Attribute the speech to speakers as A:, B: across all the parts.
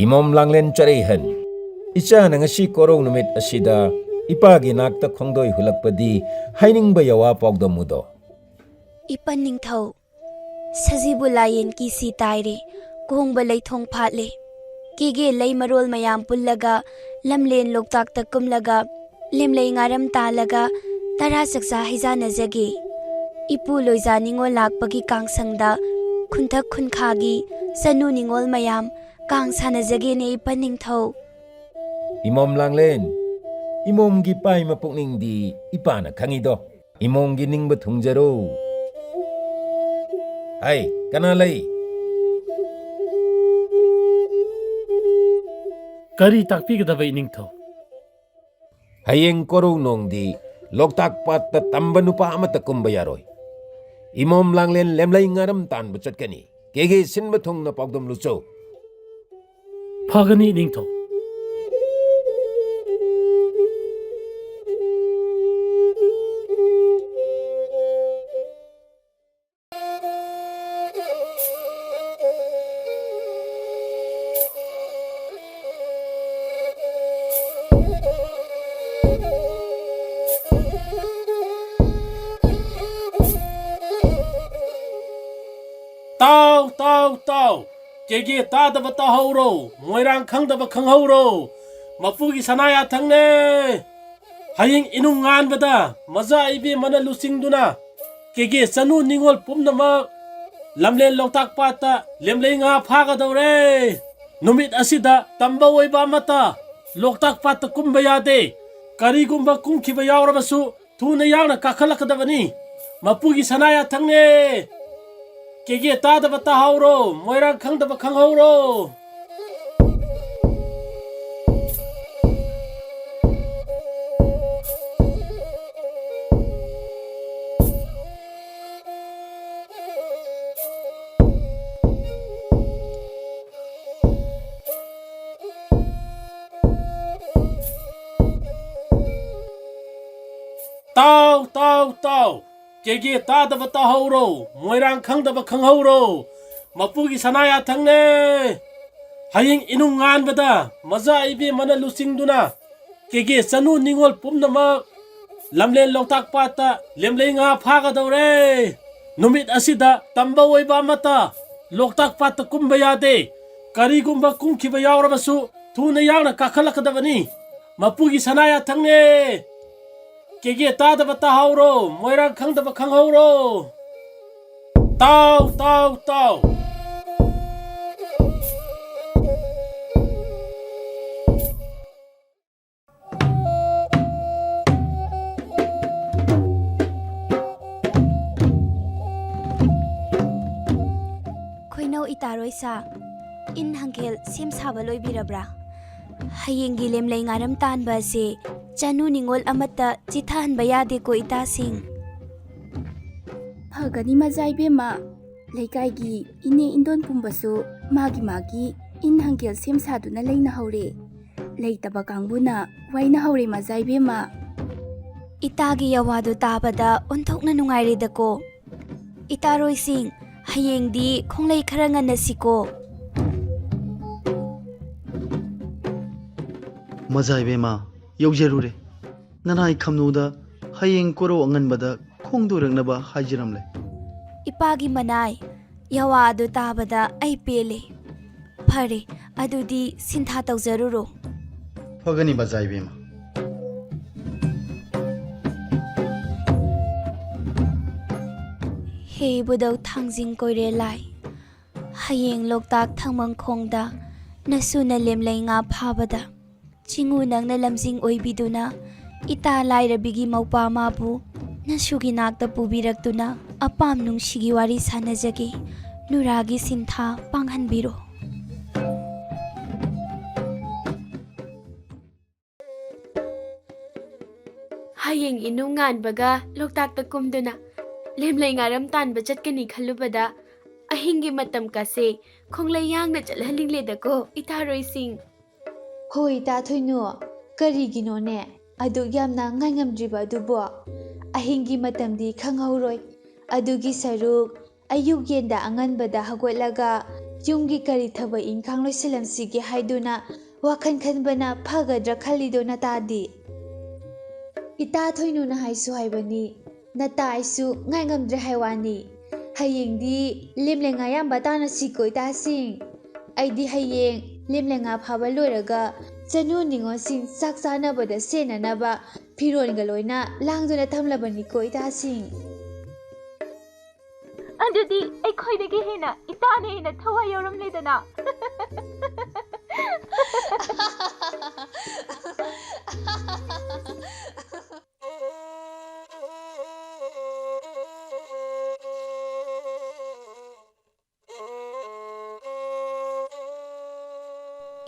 A: Imom langlen charehan. Icha na ngasi korong numit asida ipagi nakta khongdoi hulakpadi haining ba yawa pogdamudo.
B: Ipan ningthau sajibu layen ki si taire kuhong balay thong phatle kige lay marol mayam pullaga lamlen loktak takumlaga lemlay ngaram talaga tara saksa hijana jage ipu loiza ningol lakpagi kangsangda khunthak khunkhagi sanu ningol mayam kang sana jage ne ipan ningthau.
A: Imom langlen imom gi pai mapukning di ipana khangido imom gi ningba thungjaro. Hai kanalai
C: Kari takpi kada bai ningthau.
A: hayeng korong nong di loktak pat ta tamba nupa amata kumba yaroi. Imom langlen lemlai ngaram tan bachat kani kege sinba thong na pogdam lucho.
C: Phagani ningthau. Tau kege ta da bata hauro moirang khang da ba khang hauro mapugi sanaya thangne haying inungan bada maza ibe mana lusing duna kege sanu ningol pumna ma lamlen loktak pata lemlei nga phaga dore numit asida tamba oiba mata loktak pata kumba yade karigumba kumkhiba yawrabasu thuna yangna kakhalakadabani mapugi sanaya thangne kege ta da bata hauro moirang khang da ba khang hauro. Tau kege ta da bata hauro moirang khang da ba khang hauro mapugi sanaya thangne haying inungan bada maza ibe mana lusing duna kege sanu ningol pumna ma lamlen loktak pata lemlei nga phaga dore numit asida tamba oiba mata loktak pata kumba yade karigumba kumkhiba yawrabasu thuna yangna kakhalakadabani mapugi sanaya thangne kege ta da bata hauro moirang khang da ba khang hauro. Tau
B: Khoinau itaroi sa in hangkel sem saba loibirabra hayengi lemlai ngaram tanba se chanu ningol amata chithan bayade ko itasing.
D: Phagani mazaibe ma leikai gi ine indon pumbasu magi in hangkel sem saduna leina haure leitaba kangbuna waina haure mazaibe ma
B: itagi yawadu tabada onthokna nungaire dako itaroi sing hayengdi khonglei kharanga nasiko.
E: Mazaibe ma yaujerure nanai khamnuda hayeng koro anganbada khongdurangna hajiramle
B: ipagi manai yawa adu tabada ai pele phare adudi sintha tawjaruro.
E: Phagani mazaibe ma
B: he budau thangjing koire lai hayeng loktak thangmang khongda nasuna lemlai nga phabada chingu nangna lamjing oibiduna ita lairabigi maupa mabu nasugi nakta pubiraktuna apam nungsigi wari sanajage nuragi sintha panghanbiro.
F: hayeng inungan baga loktak takumduna lemlai ngaram tanba chatkani khalubada ahingi matam kase khonglai yangna chalhalingle dako itaroi sing.
G: Hoi ta thoino karigino ne adu yamna ngangamdriba adubo ahingi matamdi khanghauroi adugi saruk ayuk yenda anganbada hagotlaga ꯌꯨꯝꯒꯤ ꯀꯔꯤ ꯊꯕꯛ ꯏꯟꯈꯥꯡ ꯂꯣꯏꯁꯤꯜꯂꯝꯁꯤꯒꯦ ꯍꯥꯏꯗꯨꯅ ꯋꯥꯈꯜ ꯈꯟꯕꯅ ꯐꯒꯗ꯭ꯔꯥ ꯈꯜꯂꯤꯗꯣ ꯅꯇꯥꯗꯤ? ꯏꯇꯥ ꯊꯣꯏꯅꯨꯅ ꯍꯥꯏꯁꯨ ꯍꯥꯏꯕꯅꯤ, ꯅꯇꯥ ꯑꯩꯁꯨ ꯉꯥꯏ ꯉꯝꯗ꯭ꯔꯦ ꯍꯥꯏꯋꯥꯅꯤ꯫ ꯍꯌꯦꯡꯗꯤ ꯂꯦꯝꯂꯩꯉꯥ ꯌꯥꯝꯕ ꯇꯥꯟꯅꯁꯤꯀꯣ ꯏꯇꯥꯁꯤꯡ꯫ ꯑꯩꯗꯤ ꯍꯌꯦꯡ ꯂꯦꯝꯂꯩꯉꯥ ꯐꯥꯕ ꯂꯣꯏꯔꯒ ꯆꯅꯨ ꯅꯤꯉꯣꯜꯁꯤꯡ ꯆꯥꯛ ꯆꯥꯅꯕꯗ ꯁꯦꯟꯅꯅꯕ ꯐꯤꯔꯣꯜꯒ ꯂꯣꯏꯅ ꯂꯥꯡꯗꯨꯅ ꯊꯝꯂꯕꯅꯤꯀꯣ ꯏꯇꯥꯁꯤꯡ꯫
D: ꯑꯗꯨꯗꯤ ꯑꯩꯈꯣꯏꯗꯒꯤ ꯍꯦꯟꯅ ꯏꯇꯥꯅ ꯍꯦꯟꯅ ꯊꯋꯥꯏ ꯌꯥꯎꯔꯝꯂꯦꯗꯅ꯫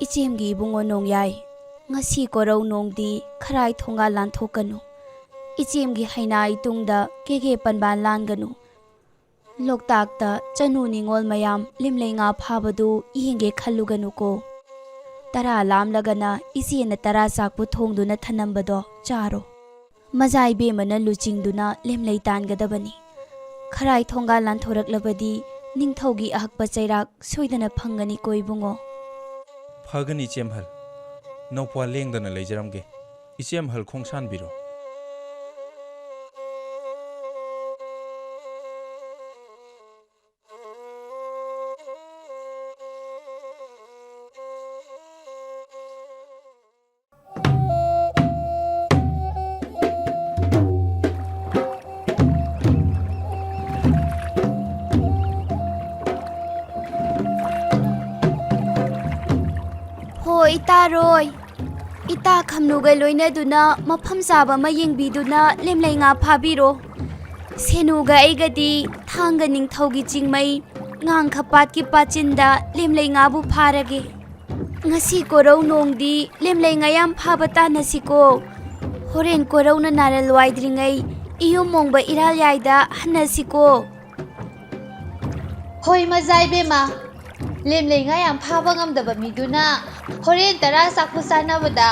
B: ꯏꯆꯦꯝꯒꯤ ꯏꯕꯨꯡꯉꯣ ꯅꯣꯡꯌꯥꯏ, ꯉꯁꯤ ꯀꯣꯔꯧ ꯅꯣꯡꯗꯤ ꯈꯔꯥꯏ ꯊꯣꯡꯒꯥꯜ ꯂꯥꯟꯊꯣꯛꯀꯅꯨ꯫ ꯏꯆꯦꯝꯒꯤ ꯍꯩꯅꯥ ꯏꯇꯨꯡꯗ ꯀꯦꯒꯦ ꯄꯟꯕꯥꯟ ꯂꯥꯟꯒꯅꯨ꯫ ꯂꯣꯛꯇꯥꯛꯇ ꯆꯅꯨ ꯅꯤꯉꯣꯜ ꯃꯌꯥꯝ ꯂꯦꯝꯂꯩꯉꯥ ꯐꯥꯕꯗꯨ ꯌꯦꯡꯒꯦ ꯈꯜꯂꯨꯒꯅꯨꯀꯣ꯫ ꯇꯔꯥ ꯂꯥꯝꯂꯒꯅ ꯏꯆꯦꯅ ꯇꯔꯥ ꯆꯥꯛꯄꯨ ꯊꯣꯡꯗꯨꯅ ꯊꯅꯝꯕꯗꯣ ꯆꯥꯔꯣ꯫ ꯃꯖꯥ ꯏꯕꯦꯝꯃꯅ ꯂꯨꯆꯤꯡꯗꯨꯅ ꯂꯦꯝꯂꯩ ꯇꯥꯟꯒꯗꯕꯅꯤ꯫ ꯈꯔꯥꯏ ꯊꯣꯡꯒꯥꯜ ꯂꯥꯟꯊꯣꯔꯛꯂꯕꯗꯤ ꯅꯤꯡꯊꯧꯒꯤ ꯑꯍꯛꯄ ꯆꯩꯔꯥꯛ ꯁꯣꯏꯗꯅ ꯐꯪꯒꯅꯤꯀꯣ ꯏꯕꯨꯡꯉꯣ꯫
H: ꯐꯒꯅꯤ ꯏꯆꯦꯝꯍꯜ, ꯅꯧꯄ꯭ꯋꯥ ꯂꯦꯡꯗꯅ ꯂꯩꯖꯔꯝꯒꯦ꯫ ꯏꯆꯦꯝꯍꯜ ꯈꯣꯡꯁꯥꯟꯕꯤꯔꯣ꯫
B: ꯍꯣ ꯏꯇꯥꯔꯣꯏ, ꯏꯇꯥ ꯈꯝꯅꯨꯒ ꯂꯣꯏꯅꯗꯨꯅ ꯃꯐꯝ ꯆꯥꯕ ꯑꯃ ꯌꯦꯡꯕꯤꯗꯨꯅ ꯂꯦꯝꯂꯩꯉꯥ ꯐꯥꯕꯤꯔꯣ꯫ ꯁꯦꯅꯨꯒ ꯑꯩꯒꯗꯤ ꯊꯥꯡꯒ ꯅꯤꯡꯊꯧꯒꯤ ꯆꯤꯡꯃꯩ ꯉꯥꯡꯈ ꯄꯥꯠꯀꯤ ꯄꯥꯆꯤꯟꯗ ꯂꯦꯝꯂꯩꯉꯥꯕꯨ ꯐꯥꯔꯒꯦ꯫ ꯉꯁꯤ ꯀꯣꯔꯧ ꯅꯣꯡꯗꯤ ꯂꯦꯝꯂꯩꯉꯥ ꯌꯥꯝ ꯐꯥꯕ ꯇꯥꯟꯅꯁꯤꯀꯣ꯫ ꯍꯣꯔꯦꯟ ꯀꯣꯔꯧꯅ ꯅꯥꯔꯜ ꯋꯥꯏꯗ꯭ꯔꯤꯉꯩ ꯏꯌꯨꯝ ꯃꯣꯡꯕ ꯏꯔꯥꯜꯌꯥꯏꯗ ꯍꯟꯅꯁꯤꯀꯣ꯫
G: ꯍꯣꯏ ꯃꯖꯥ ꯏꯕꯦꯝꯃ, ꯂꯦꯝꯂꯩꯉꯥ ꯌꯥꯝ ꯐꯥꯕ ꯉꯝꯗꯕ ꯃꯤꯗꯨꯅ ꯍꯣꯔꯦꯟ ꯇꯔꯥ ꯆꯥꯛꯄꯨ ꯆꯥꯅꯕꯗ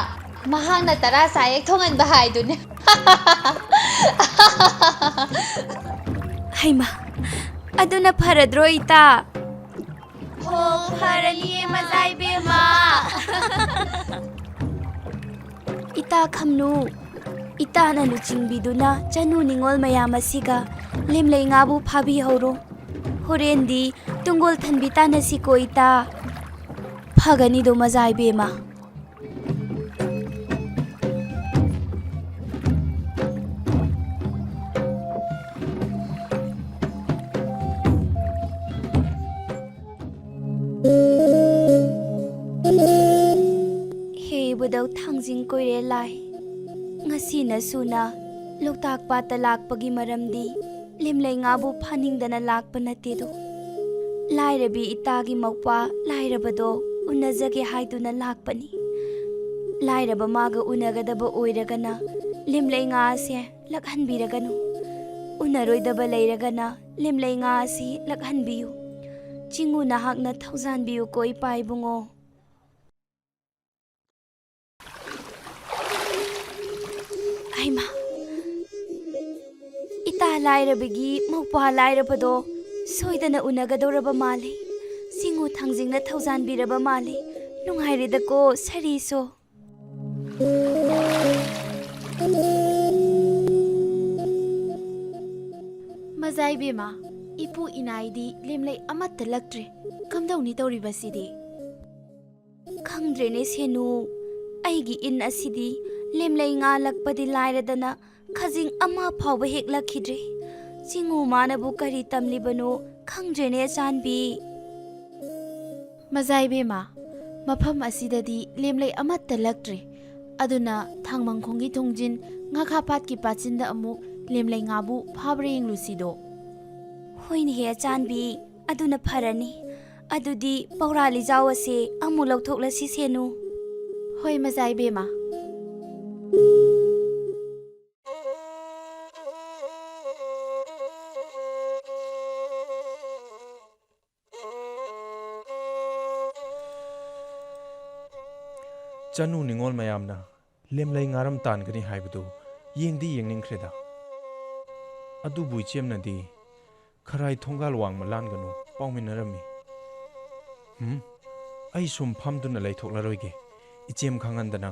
G: ꯃꯍꯥꯛꯅ ꯇꯔꯥ ꯆꯥꯛ ꯍꯦꯛ ꯊꯣꯡꯍꯟꯕ ꯍꯥꯏꯗꯨꯅꯦ꯫
B: ꯍꯩꯃ, ꯑꯗꯨꯅ ꯐꯔꯗ꯭ꯔꯣ ꯏꯇꯥ?
G: ꯍꯣ ꯐꯔꯅꯤꯌꯦ ꯃꯖꯥ ꯏꯕꯦꯝꯃ꯫
B: ꯏꯇꯥ ꯈꯝꯅꯨ, ꯏꯇꯥꯅ ꯂꯨꯆꯤꯡꯕꯤꯗꯨꯅ ꯆꯅꯨ ꯅꯤꯉꯣꯜ ꯃꯌꯥꯝ ꯑꯁꯤꯒ ꯂꯦꯝꯂꯩꯉꯥꯕꯨ ꯐꯥꯕꯤꯍꯧꯔꯣ꯫ ꯍꯣꯔꯦꯟꯗꯤ ꯇꯨꯡꯒꯣꯜ ꯊꯟꯕꯤ ꯇꯥꯟꯅꯁꯤꯀꯣ ꯏꯇꯥ꯫ ꯐꯒꯅꯤꯗꯣ ꯃꯖꯥ ꯏꯕꯦꯝꯃ꯫ ꯍꯦ ꯏꯕꯨꯙꯧ ꯊꯥꯡꯖꯤꯡ ꯀꯣꯏꯔꯦꯜ ꯂꯥꯏ, ꯉꯁꯤꯅ ꯁꯨꯅ ꯂꯣꯛꯇꯥꯛ ꯄꯥꯠꯇ ꯂꯥꯛꯄꯒꯤ ꯃꯔꯝꯗꯤ ꯂꯦꯝꯂꯩꯉꯥꯕꯨ ꯐꯥꯅꯤꯡꯗꯅ ꯂꯥꯛꯄ ꯅꯠꯇꯦꯗꯣ꯫ ꯂꯥꯏꯔꯕꯤ ꯏꯇꯥꯒꯤ ꯃꯧꯄ꯭ꯋꯥ ꯂꯥꯏꯔꯕꯗꯣ ꯎꯅꯖꯒꯦ ꯍꯥꯏꯗꯨꯅ ꯂꯥꯛꯄꯅꯤ꯫ ꯂꯥꯏꯔꯕ ꯃꯥꯒ ꯎꯅꯒꯗꯕ ꯑꯣꯏꯔꯒꯅ ꯂꯦꯝꯂꯩꯉꯥ ꯑꯁꯦ ꯂꯛꯍꯟꯕꯤꯔꯒꯅꯨ꯫ ꯎꯅꯔꯣꯏꯗꯕ ꯂꯩꯔꯒꯅ ꯂꯦꯝꯂꯩꯉꯥ ꯑꯁꯤ ꯂꯛꯍꯟꯕꯤꯌꯨ꯫ ꯆꯤꯡꯉꯨ ꯅꯍꯥꯛꯅ ꯊꯧꯖꯥꯟꯕꯤꯌꯨꯀꯣ ꯏꯄꯥ ꯏꯕꯨꯡꯉꯣ꯫ ꯍꯩꯃ, ꯏꯇꯥ ꯂꯥꯏꯔꯕꯒꯤ ꯃꯧꯄ꯭ꯋꯥ ꯂꯥꯏꯔꯕꯗꯣ ꯁꯣꯏꯗꯅ ꯎꯅꯒꯗꯧꯔꯕ ꯃꯥꯜꯂꯤ꯫ ꯆꯤꯡꯉꯨ ꯊꯥꯡꯖꯤꯡꯅ ꯊꯧꯖꯥꯟꯕꯤꯔꯕ ꯃꯥꯜꯂꯤ꯫ ꯅꯨꯡꯉꯥꯏꯔꯦꯗꯀꯣ ꯁꯔꯤꯁꯣ꯫
F: ꯃꯖꯥ ꯏꯕꯦꯝꯃ, ꯏꯄꯨ ꯏꯅꯥꯏꯗꯤ ꯂꯦꯝꯂꯩ ꯑꯃꯠꯇ ꯂꯛꯇ꯭ꯔꯦ꯫ ꯀꯝꯗꯧꯅꯤ ꯇꯧꯔꯤꯕꯁꯤꯗꯤ?
B: ꯈꯪꯗ꯭ꯔꯦꯅꯦ ꯁꯦꯅꯨ, ꯑꯩꯒꯤ ꯏꯟ ꯑꯁꯤꯗꯤ ꯂꯦꯝꯂꯩꯉꯥ ꯂꯛꯄꯗꯤ ꯂꯥꯏꯔꯗꯅ ꯈꯖꯤꯡ ꯑꯃ ꯐꯥꯎꯕ ꯍꯦꯛ ꯂꯛꯈꯤꯗ꯭ꯔꯦ꯫ ꯆꯤꯡꯉꯨ ꯃꯥꯅꯕꯨ ꯀꯔꯤ ꯇꯝꯂꯤꯕꯅꯣ ꯈꯪꯗ꯭ꯔꯦꯅꯦ ꯑꯆꯥꯟꯕꯤ꯫
F: ꯃꯖꯥ ꯏꯕꯦꯝꯃ, ꯃꯐꯝ ꯑꯁꯤꯗꯗꯤ ꯂꯦꯝꯂꯩ ꯑꯃꯠꯇ ꯂꯛꯇ꯭ꯔꯦ꯫ ꯑꯗꯨꯅ ꯊꯥꯡꯃꯪꯈꯣꯡꯒꯤ ꯊꯣꯡꯖꯤꯟ ꯉꯥꯈꯥ ꯄꯥꯠꯀꯤ ꯄꯥꯆꯤꯟꯗ ꯑꯃꯨꯛ ꯂꯦꯝꯂꯩꯉꯥꯕꯨ ꯐꯥꯕ꯭ꯔꯥ ꯌꯦꯡꯂꯨꯁꯤꯗꯣ꯫
B: ꯍꯣꯏꯅꯦꯍꯦ ꯑꯆꯥꯟꯕꯤ, ꯑꯗꯨꯅ ꯐꯔꯅꯤ꯫ ꯑꯗꯨꯗꯤ ꯄꯧꯔꯥ ꯂꯤꯖꯥꯎ ꯑꯁꯦ ꯑꯃꯨꯛ ꯂꯧꯊꯣꯛꯂꯁꯤ ꯁꯦꯅꯨ꯫
F: ꯍꯣꯏ ꯃꯖꯥ ꯏꯕꯦꯝꯃ꯫
H: ꯆꯅꯨ ꯅꯤꯉꯣꯜ ꯃꯌꯥꯝꯅ ꯂꯦꯝꯂꯩ ꯉꯥꯔꯝ ꯇꯥꯟꯒꯅꯤ ꯍꯥꯏꯕꯗꯨ ꯌꯦꯡꯗꯤ ꯌꯦꯡꯅꯤꯡꯈ꯭ꯔꯦꯗ꯫ ꯑꯗꯨꯕꯨ ꯏꯆꯦꯝꯅꯗꯤ ꯈꯔꯥꯏ ꯊꯣꯡꯒꯥꯜ ꯋꯥꯡꯃ ꯂꯥꯟꯒꯅꯨ ꯄꯥꯎꯃꯤꯟꯅꯔꯝꯃꯤ꯫ ꯑꯩ ꯁꯨꯝ ꯐꯝꯗꯨꯅ ꯂꯩꯊꯣꯛꯂꯔꯣꯏꯒꯦ ꯏꯆꯦꯝ ꯈꯪꯍꯟꯗꯅ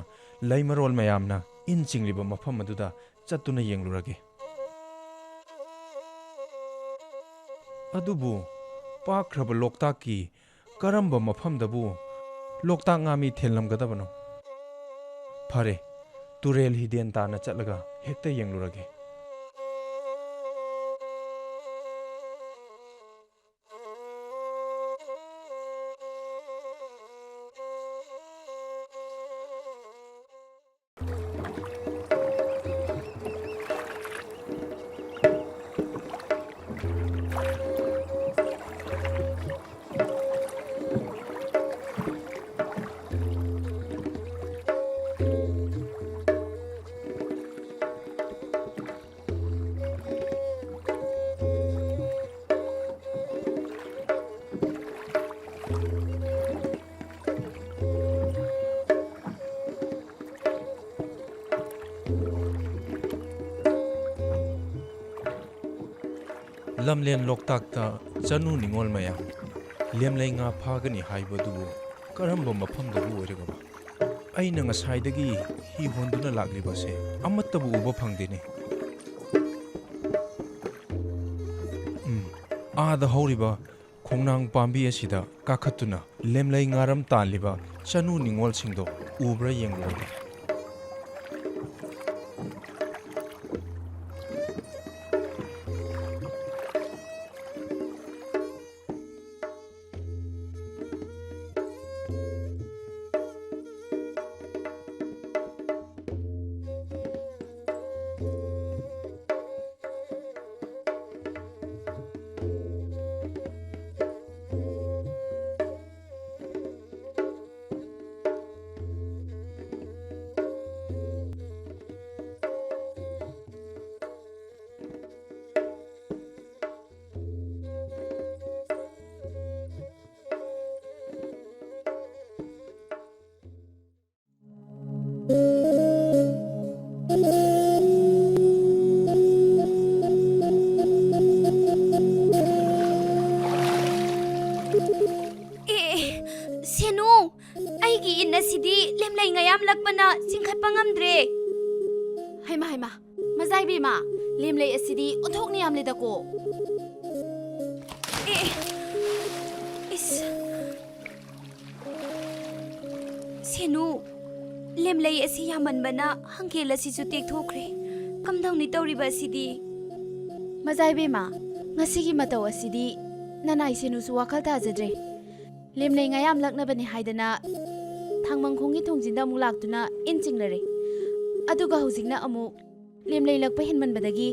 H: ꯂꯩ ꯃꯔꯣꯜ ꯃꯌꯥꯝꯅ ꯏꯟ ꯆꯤꯡꯂꯤꯕ ꯃꯐꯝ ꯑꯗꯨꯗ ꯆꯠꯇꯨꯅ ꯌꯦꯡꯂꯨꯔꯒꯦ ꯑꯗꯨꯕꯨ ꯄꯥꯛꯈ꯭ꯔꯕ ꯂꯣꯛꯇꯥꯛꯀꯤ ꯀꯔꯝꯕ ꯃꯐꯝꯗꯕꯨ ꯂꯣꯛꯇꯥꯛ ꯉꯥꯃꯤ ꯊꯦꯜꯂꯝꯒꯗꯕꯅꯣ ꯐꯔꯦ ꯇꯨꯔꯦꯜ ꯍꯤꯗꯦꯟ ꯇꯥꯅ ꯆꯠꯂꯒ ꯍꯦꯛꯇ ꯌꯦꯡꯂꯨꯔꯒꯦ ꯂꯝꯂꯦꯟ ꯂꯣꯛꯇꯥꯛꯇ ꯆꯅꯨ ꯅꯤꯉꯣꯜ ꯃꯌꯥꯝ ꯂꯦꯝꯂꯩ ꯉꯥ ꯐꯥꯒꯅꯤ ꯍꯥꯏꯕꯗꯨꯕꯨ ꯀꯔꯝꯕ ꯃꯐꯝꯗꯕꯨ ꯑꯣꯏꯔꯒꯕ ꯑꯩꯅ ꯉꯁꯥꯏꯗꯒꯤ ꯍꯤ ꯍꯣꯟꯗꯨꯅ ꯂꯥꯛꯂꯤꯕꯁꯦ ꯑꯃꯠꯇꯕꯨ ꯎꯕ ꯐꯪꯗꯦꯅꯦ ꯑꯥꯗ ꯍꯧꯔꯤꯕ ꯈꯣꯡꯅꯥꯡ ꯄꯥꯝꯕꯤ ꯑꯁꯤꯗ ꯀꯥꯈꯠꯇꯨꯅ ꯂꯦꯝꯂꯩ ꯉꯥꯔꯝ ꯇꯥꯜꯂꯤꯕ ꯆꯅꯨ ꯅꯤꯉꯣꯜꯁꯤꯡꯗꯣ ꯎꯕ꯭ꯔꯥ ꯌꯦꯡꯂꯨꯔꯒꯦ
B: ꯁꯦꯅꯨ ꯑꯩꯒꯤ ꯏꯟ ꯑꯁꯤꯗꯤ ꯂꯦꯝꯂꯩ ꯉꯌꯥꯝ ꯂꯛꯄꯅ ꯆꯤꯡꯈꯠꯄ ꯉꯝꯗ꯭ꯔꯦ
F: ꯍꯩꯃ ꯍꯩꯃ ꯃꯖꯥꯏꯕꯦꯝꯃ ꯂꯦꯝꯂꯩ ꯑꯁꯤꯗꯤ ꯑꯣꯟꯊꯣꯛꯅ ꯌꯥꯝꯂꯦꯗꯀꯣ
B: ꯏꯁ ꯁꯦꯅꯨ ꯂꯦꯝꯂꯩ ꯑꯁꯤ ꯌꯥꯝꯃꯟꯕꯅ ꯍꯪꯒꯦꯜ ꯑꯁꯤꯁꯨ ꯇꯦꯛꯊꯣꯛꯈ꯭ꯔꯦ ꯀꯝꯗꯧꯅꯤ ꯇꯧꯔꯤꯕ ꯑꯁꯤꯗꯤ
F: ꯃꯖꯥꯏꯕꯦꯝꯃ ꯉꯁꯤꯒꯤ ꯃꯇꯧ ꯑꯁꯤꯗꯤ ꯅꯅꯥꯏ ꯁꯦꯅꯨꯁꯨ ꯋꯥꯈꯜ ꯇꯥꯖꯗ꯭ꯔꯦ ꯂꯦꯝꯂꯩ ꯉꯌꯥꯝ ꯂꯛꯅꯕꯅꯤ ꯍꯥꯏꯗꯅ ꯊꯥꯡꯃꯪꯈꯣꯡꯒꯤ ꯊꯣꯡꯖꯤꯟꯗ ꯑꯃꯨꯛ ꯂꯥꯛꯇꯨꯅ ꯏꯟ ꯆꯤꯡꯂꯔꯦ ꯑꯗꯨꯒ ꯍꯧꯖꯤꯛꯅ ꯑꯃꯨꯛ ꯂꯦꯝꯂꯩ ꯂꯛꯄ ꯍꯦꯟꯃꯟꯕꯗꯒꯤ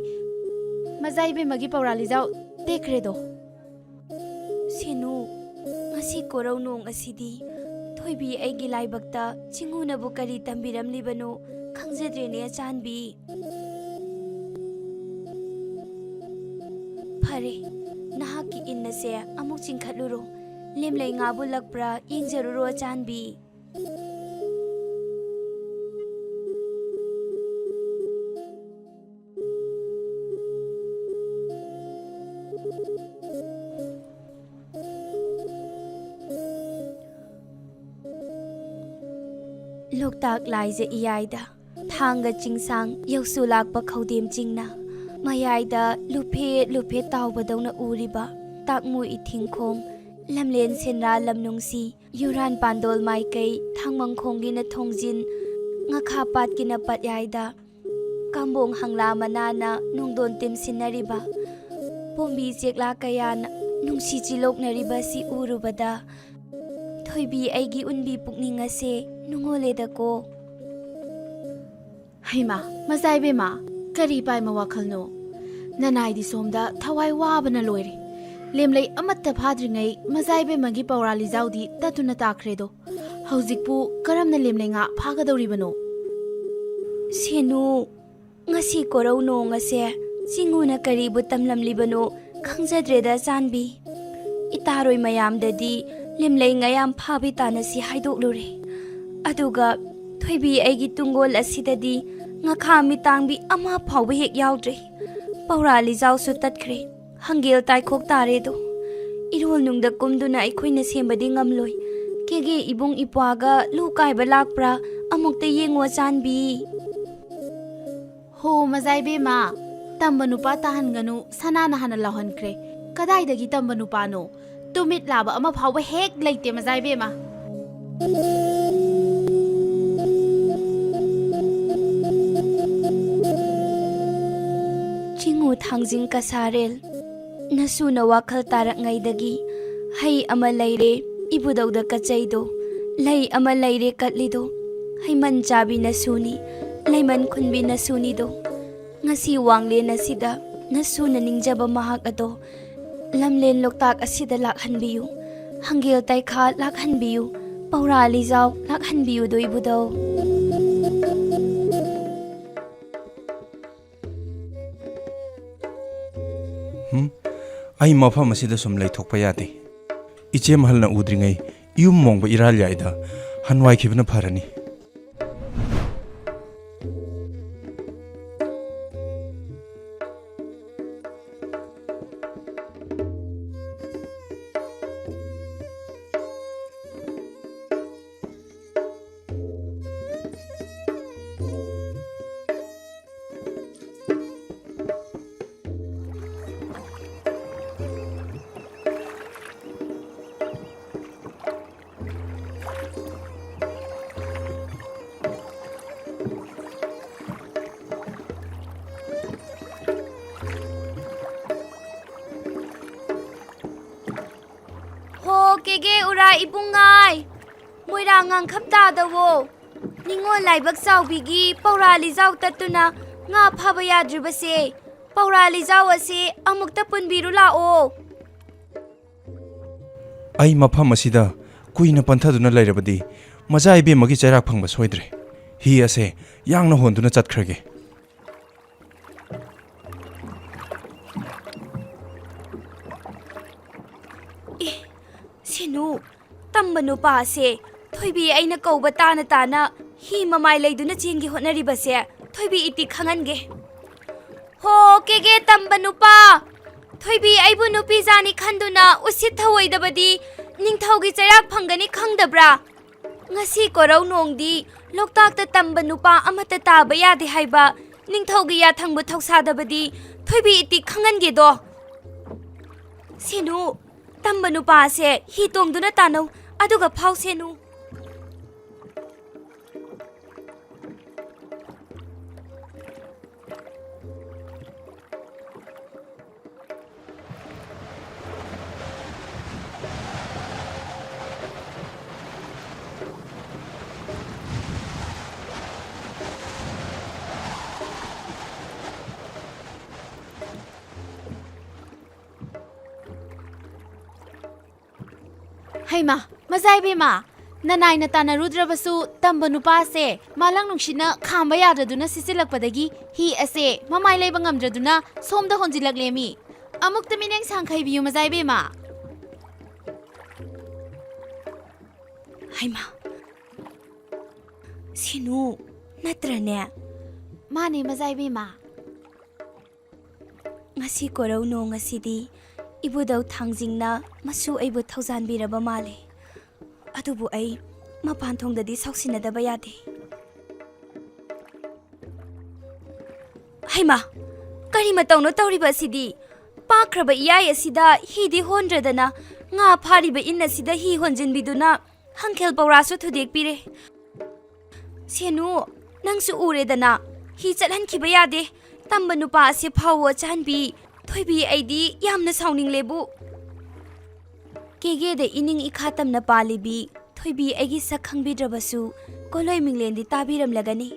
F: ꯃꯖꯥꯏꯕꯦꯝꯃꯒꯤ ꯄꯧꯔꯥ ꯂꯤꯖꯥꯎ ꯇꯦꯛꯈ꯭ꯔꯦꯗꯣ
B: ꯁꯦꯅꯨ ꯉꯁꯤ ꯀꯣꯔꯧ ꯅꯣꯡ ꯑꯁꯤꯗꯤ ꯊꯣꯏꯕꯤ ꯑꯩꯒꯤ ꯂꯥꯏꯕꯛꯇ ꯆꯤꯡꯉꯨꯅꯕꯨ ꯀꯔꯤ ꯇꯝꯕꯤꯔꯝꯂꯤꯕꯅꯣ ꯈꯪꯖꯗ꯭ꯔꯦꯅꯦ ꯑꯆꯥꯟꯕꯤ ꯐꯔꯦ ꯅꯍꯥꯛꯀꯤ ꯏꯟ ꯑꯁꯦ ꯑꯃꯨꯛ ꯆꯤꯡꯈꯠꯂꯨꯔꯣ ꯂꯦꯝꯂꯩ ꯉꯥꯕꯨ ꯂꯛꯄ꯭ꯔꯥ ꯌꯦꯡꯖꯔꯨꯔꯣ ꯑꯆꯥꯟꯕꯤ ꯂꯣꯛꯇꯥꯛ ꯂꯥꯏꯖ ꯏꯌꯥꯏꯗ ꯊꯥꯡꯒ ꯆꯤꯡꯁꯥꯡ ꯌꯧꯁꯨ ꯂꯥꯛꯄ ꯈꯧꯗꯦꯝ ꯆꯤꯡꯅ ꯃꯌꯥꯏꯗ ꯂꯨꯐꯦꯠ ꯂꯨꯐꯦꯠ ꯇꯥꯎꯕꯗꯧꯅ ꯎꯔꯤꯕ ꯇꯥꯛꯃꯨ ꯏꯊꯤꯡꯈꯣꯡ ꯂꯝꯂꯦꯟ ꯁꯦꯟꯔꯥ ꯂꯝꯅꯨꯡꯁꯤ ꯌꯨꯔꯥꯟ ꯄꯥꯟꯗꯣꯜ ꯃꯥꯏꯀꯩ ꯊꯥꯡꯃꯪꯈꯣꯡꯒꯤꯅ ꯊꯣꯡꯖꯤꯟ ꯉꯈꯥ ꯄꯥꯠꯀꯤꯅ ꯄꯠꯌꯥꯏꯗ ꯀꯥꯝꯕꯣꯡ ꯍꯪꯂꯥ ꯃꯅꯥꯅ ꯅꯨꯡꯗꯣꯟ ꯇꯤꯝꯁꯤꯟꯅꯔꯤꯕ ꯄꯣꯝꯕꯤ ꯆꯦꯛꯂꯥ ꯀꯌꯥꯅ ꯅꯨꯡꯁꯤ ꯆꯤꯂꯣꯛꯅꯔꯤꯕ ꯑꯁꯤ ꯎꯔꯨꯕꯗ ꯊꯣꯏꯕꯤ ꯑꯩꯒꯤ ꯎꯟꯕꯤ ꯄꯨꯛꯅꯤꯡ ꯑꯁꯦ ꯅꯨꯡꯉꯣꯜꯂꯦꯗꯀꯣ
F: ꯍꯩꯃ ꯃꯖꯥꯏꯕꯦꯝꯃ ꯀꯔꯤ ꯄꯥꯏꯃ ꯋꯥꯈꯜꯅꯣ ꯅꯅꯥꯏꯗꯤ ꯁꯣꯝꯗ ꯊꯋꯥꯏ ꯋꯥꯕꯅ ꯂꯣꯏꯔꯦ ꯂꯦꯝꯂꯩ ꯑꯃꯠꯇ ꯐꯥꯗ꯭ꯔꯤꯉꯩ ꯃꯖꯥꯏꯕꯦꯝꯃꯒꯤ ꯄꯧꯔꯥ ꯂꯤꯖꯥꯎꯗꯤ ꯇꯠꯇꯨꯅ ꯇꯥꯈ꯭ꯔꯦꯗꯣ ꯍꯧꯖꯤꯛꯄꯨ ꯀꯔꯝꯅ ꯂꯦꯝꯂꯩ ꯉꯥ ꯐꯥꯒꯗꯧꯔꯤꯕꯅꯣ
B: ꯁꯦꯅꯨ ꯉꯁꯤ ꯀꯣꯔꯧ ꯅꯣꯡ ꯑꯁꯦ ꯆꯤꯡꯉꯨꯅ ꯀꯔꯤꯕꯨ ꯇꯝꯂꯝꯂꯤꯕꯅꯣ ꯈꯪꯖꯗ꯭ꯔꯦꯗ ꯆꯥꯟꯕꯤ ꯏꯇꯥꯔꯣꯏ ꯃꯌꯥꯝꯗꯗꯤ ꯂꯦꯝꯂꯩ ꯉꯌꯥꯝ ꯐꯥꯕꯤ ꯇꯥꯟꯅꯁꯤ ꯍꯥꯏꯗꯣꯛꯂꯨꯔꯦ ꯑꯗꯨꯒ ꯊꯣꯏꯕꯤ ꯑꯩꯒꯤ ꯇꯨꯡꯒꯣꯜ ꯑꯁꯤꯗꯗꯤ ꯉꯈꯥ ꯃꯤꯇꯥꯡꯕꯤ ꯑꯃ ꯐꯥꯎꯕ ꯍꯦꯛ ꯌꯥꯎꯗ꯭ꯔꯦ ꯄꯧꯔꯥ ꯂꯤꯖꯥꯎꯁꯨ ꯇꯠꯈ꯭ꯔꯦ ꯍꯪꯒꯦꯜ ꯇꯥꯏꯈꯣꯛ ꯇꯥꯔꯦꯗꯣ ꯏꯔꯣꯜ ꯅꯨꯡꯗ ꯀꯨꯝꯗꯨꯅ ꯑꯩꯈꯣꯏꯅ ꯁꯦꯝꯕꯗꯤ ꯉꯝꯂꯣꯏ. ꯀꯦꯒꯦ ꯏꯕꯨꯡ ꯏꯄ꯭ꯋꯥꯒ ꯂꯨ ꯀꯥꯏꯕ ꯂꯥꯛꯄ꯭ꯔꯥ ꯑꯃꯨꯛꯇ ꯌꯦꯡꯉꯣ ꯆꯥꯟꯕꯤ.
F: ꯍꯣ ꯃꯖꯥꯏꯕꯦꯝꯃ, ꯇꯝꯕ ꯅꯨꯄꯥ ꯇꯥꯍꯟꯒꯅꯨ, ꯁꯅꯥꯅ ꯍꯥꯟꯅ ꯂꯥꯎꯍꯟꯈ꯭ꯔꯦ. ꯀꯗꯥꯏꯗꯒꯤ ꯇꯝꯕ ꯅꯨꯄꯥꯅꯣ? ꯇꯨꯃꯤꯠ ꯂꯥꯕ ꯑꯃ ꯐꯥꯎꯕ ꯍꯦꯛ ꯂꯩꯇꯦ ꯃꯖꯥꯏꯕꯦꯝꯃ.
B: ꯆꯤꯡꯉꯨ ꯊꯥꯡꯖꯤꯡ ꯀꯁꯥꯔꯦꯜ ꯅꯁꯨꯅ ꯋꯥꯈꯜ ꯇꯥꯔꯛꯉꯩꯗꯒꯤ ꯍꯩ ꯑꯃ ꯂꯩꯔꯦ ꯏꯕꯨꯗꯧꯗ ꯀꯆꯩꯗꯣ, ꯂꯩ ꯑꯃ ꯂꯩꯔꯦ ꯀꯠꯂꯤꯗꯣ. ꯍꯩꯃꯟ ꯆꯥꯕꯤ ꯅꯁꯨꯅꯤ, ꯂꯩꯃꯟ ꯈꯨꯟꯕꯤ ꯅꯁꯨꯅꯤꯗꯣ. ꯉꯁꯤ ꯋꯥꯡꯂꯦꯟ ꯑꯁꯤꯗ ꯅꯁꯨꯅ ꯅꯤꯡꯖꯕ ꯃꯍꯥꯛ ꯑꯗꯣ ꯂꯝꯂꯦꯟ ꯂꯣꯛꯇꯥꯛ ꯑꯁꯤꯗ ꯂꯥꯛꯍꯟꯕꯤꯌꯨ. ꯍꯪꯒꯦꯜ ꯇꯩꯈꯥ ꯂꯥꯛꯍꯟꯕꯤꯌꯨ, ꯄꯧꯔꯥ ꯂꯤꯖꯥꯎ ꯂꯥꯛꯍꯟꯕꯤꯌꯨꯗꯣ ꯏꯕꯨꯗꯧ.
H: ꯑꯩ ꯃꯐꯝ ꯑꯁꯤꯗ ꯁꯨꯝ ꯂꯩꯊꯣꯛꯄ ꯌꯥꯗꯦ. ꯏꯆꯦ ꯃꯍꯜꯅ ꯎꯗ꯭ꯔꯤꯉꯩ ꯌꯨꯝ ꯃꯣꯡꯕ ꯏꯔꯥꯜ ꯌꯥꯏꯗ ꯍꯟꯋꯥꯏꯈꯤꯕꯅ ꯐꯔꯅꯤ.
B: Kege ura ibungai Moirang ngangkhap tadawo Ningol laibak chawbigi paura lijau tatuna nga phaba yadribase paura lijau ase amukta punbiru lao.
H: ꯑꯩ ꯃꯐꯝ ꯑꯁꯤꯗ ꯀꯨꯏꯅ ꯄꯟꯊꯗꯨꯅ ꯂꯩꯔꯕꯗꯤ ꯃꯆꯥ ꯏꯕꯦꯝꯃꯒꯤ ꯆꯩꯔꯥꯛ ꯐꯪꯕ ꯁꯣꯏꯗ꯭ꯔꯦ. ꯍꯤ ꯑꯁꯦ ꯌꯥꯡꯅ ꯍꯣꯟꯗꯨꯅ ꯆꯠꯈ꯭ꯔꯒꯦ.
B: Sinu tamba nupa ase Thoibi aina kauba tana tana hi mamai leiduna chengi hotnaribase Thoibi iti khangange. Ho kege tamba nupa Thoibi aibu nupi jani khanduna usit thawoidabadi ningthaugi chairak phangani khangdabra. Ngasi korau nongdi loktak ta tamba nupa amata taba yade haiba ningthaugi ya thangbu thausadabadi Thoibi iti khangange do. Sinu tamba nupa ase hi tongduna tanau aduga phau senu.
F: Haima, Mazaibema, Nanai Natana Rudrabasu, Tamba Nupase, Malang Nushina, Khamba Yadraduna Sisilakpadagi, he ase, Mamai Lebangam Draduna, Som the Honjilak Lemi, Amuk the Minang Sankai Mazaibema.
B: Haima Sinu Natrane
F: Mani Mazaibema.
B: Ngasi korau no ngasidi Ibudau thangjingna masu aibu thaujanbiraba male adubu ai mapan thongdadi sausinadaba yade. Haima kari matauno tauriba sidi pakraba iyai asida hidi hondradana nga phariba inna sida hi honjinbiduna hangkhel paurasu thudekpire. Senu nangsu uredana hi chalhankhiba yade tamba nupa ase phawo chanbi Thoibi aidi yamna sauning lebu. Kege de ining ikhatam na palibi Thoibi aigi sakhang bidrabasu koloi minglen di tabiram lagani.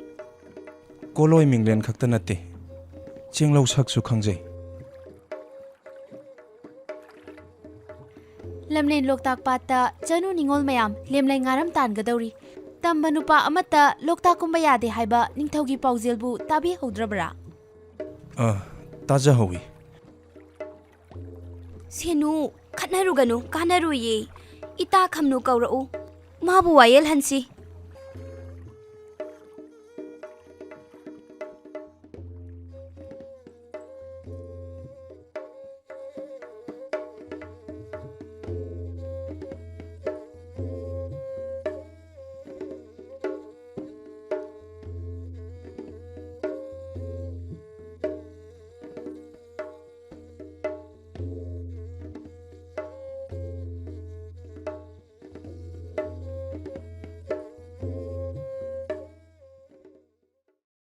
H: Koloi minglen khakta natte. Chenglau saksu khangjai.
F: Lamlen Loktak Pata, Janu Ningol Mayam, Lemlay Ngaram Tan Gadori, Tamba Nupa Amata, Loktak Kumbayade Haiba, Ningtaugi Pauzilbu, Tabi Hodrabra.
H: Taja Howi.
B: Senu khatnaruganu kanaruye ita khamnu kaurau mabu wayel hansi.